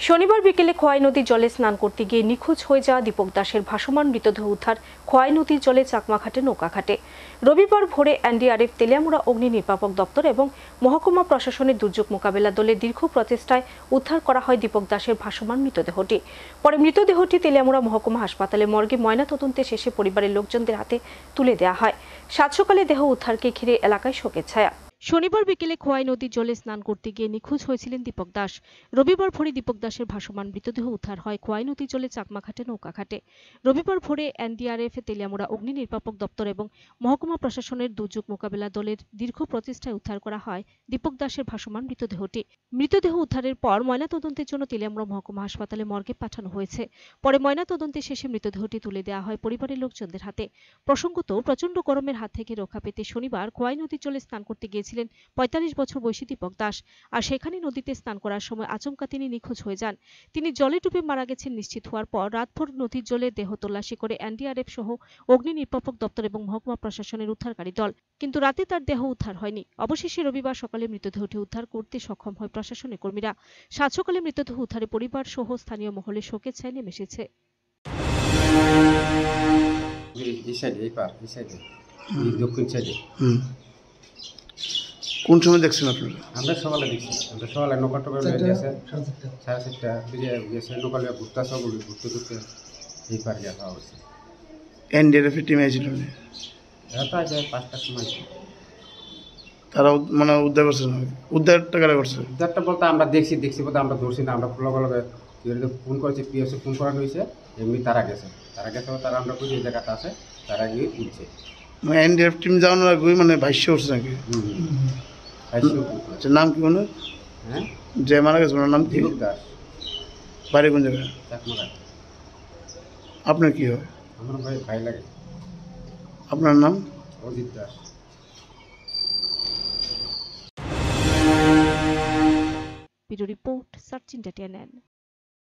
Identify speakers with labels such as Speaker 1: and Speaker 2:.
Speaker 1: শনিবার বিকেলে খোয়াই নদীর জলে স্নান করতে গিয়ে নিখোঁজ হয়ে যাওয়া দীপক দাসের ভাসমান মৃতদেহ উদ্ধার খোয়াই নদীর জলে চাকমাঘাটে নৌকাঘাটে। রবিবার ভোরে এনডিআরএফ, তেলিয়ামুড়া অগ্নি নির্বাপক দপ্তর এবং মহকুমা প্রশাসনের দুর্যোগ মোকাবেলা দলের দীর্ঘ প্রচেষ্টায় উদ্ধার করা হয় দীপক দাসের ভাসমান মৃতদেহটি। পরে মৃতদেহটি তেলিয়ামুড়া মহকুমা হাসপাতালে মর্গে ময়নাতদন্তে শেষে পরিবারের লোকজনদের হাতে তুলে দেওয়া হয়। সাত সকালে দেহ উদ্ধারকে ঘিরে এলাকায় শোকের ছায়া। শনিবার বিকেলে খোয়াই নদীর জলে স্নান করতে গিয়ে নিখোঁজ হয়েছিলেন দীপক দাস। রবিবার ভোরে দীপক দাসের ভাসমান মৃতদেহ উদ্ধার হয় খোয়াই নদীর জলে চাকমাঘাটে নৌকাঘাটে। রবিবার ভোরে এনডিআরএফ, তেলিয়ামুড়া অগ্নি নির্বাপক দপ্তর এবং মহকুমা প্রশাসনের দুর্যোগ মোকাবেলা দলের দীর্ঘ প্রচেষ্টায় উদ্ধার করা হয় দীপক দাসের ভাসমান মৃতদেহটি। মৃতদেহ উদ্ধারের পর ময়নাতদন্তের জন্য তেলিয়ামুড়া মহকুমা হাসপাতালে মর্গে পাঠানো হয়েছে। পরে ময়নাতদন্তের শেষে মৃতদেহটি তুলে দেওয়া হয় পরিবারের লোকজনদের হাতে। প্রসঙ্গত, প্রচণ্ড গরমের হাত থেকে রক্ষা পেতে শনিবার খোয়াই নদীর জলে স্নান করতে গিয়েছিলেন ৪৫ বছর বয়সী দীপক দাস। আর সেখানে নদীতে স্নান করার সময় আচমকা তিনি নিখোঁজ হয়ে যান। তিনি জলে ডুবে মারা গেছেন নিশ্চিত হওয়ার পর রাতভর নদীর জলে দেহ তল্লাশি করে এনডিআরএফ সহ অগ্নি নির্বাপক দপ্তর এবং মহকুমা প্রশাসনের উদ্ধারকারী দল, কিন্তু রাতে তার দেহ উদ্ধার হয়নি। অবশেষে রবিবার সকালে মৃতদেহটি উদ্ধার করতে সক্ষম হয় প্রশাসনের কর্মীরা। সাত সকালে মৃতদেহ উদ্ধারে পরিবার সহ স্থানীয় মহলে শোকের ছায়া নেমে এসেছে।
Speaker 2: কোন সময় দেখছেন আপনারা?
Speaker 3: আমরা সকালে দেখছি, আমরা সকালে নৌকা টোকা গেছে 4:30 দিকে গেছে নৌকা লিয়ে ঘুরতে ঘুরতে এই পার গিয়ে খাওয়া হয়েছে।
Speaker 2: এনডিআরএফ টিম এসেছিল,
Speaker 3: এরা তো আজ 5টার সময়
Speaker 2: তারা মানে উদ্ধার করছে না? উদ্ধারটা কারা করছে?
Speaker 3: উদ্ধারটা বলতে আমরা দেখছি বলতে আমরা ধরছি না, আমরা লগে ফোন করেছি, পিএসএ ফোন করানো হয়েছে, এমনি তারা গেছে তারা আমরা বুঝি এই জায়গাটা আছে, তারা গিয়ে তুলছে।
Speaker 2: মানে এনডিআরএফ টিম যাওয়ানোর আগে মানে ভাষ্য উঠছে নাকি? আচ্ছা, নাম কি ওনার?
Speaker 3: হ্যাঁ,
Speaker 2: যে মারা গেছে ওনার নাম কি?
Speaker 3: দীপক দাস।
Speaker 2: বাড়ি কোন জায়গায়?
Speaker 3: চাকমাঘাট।
Speaker 2: আপনার কি হয়?
Speaker 3: আমার ভাই লাগে।
Speaker 2: আপনার নাম?
Speaker 3: Ajit Das.
Speaker 1: Bureau report, search India TNN।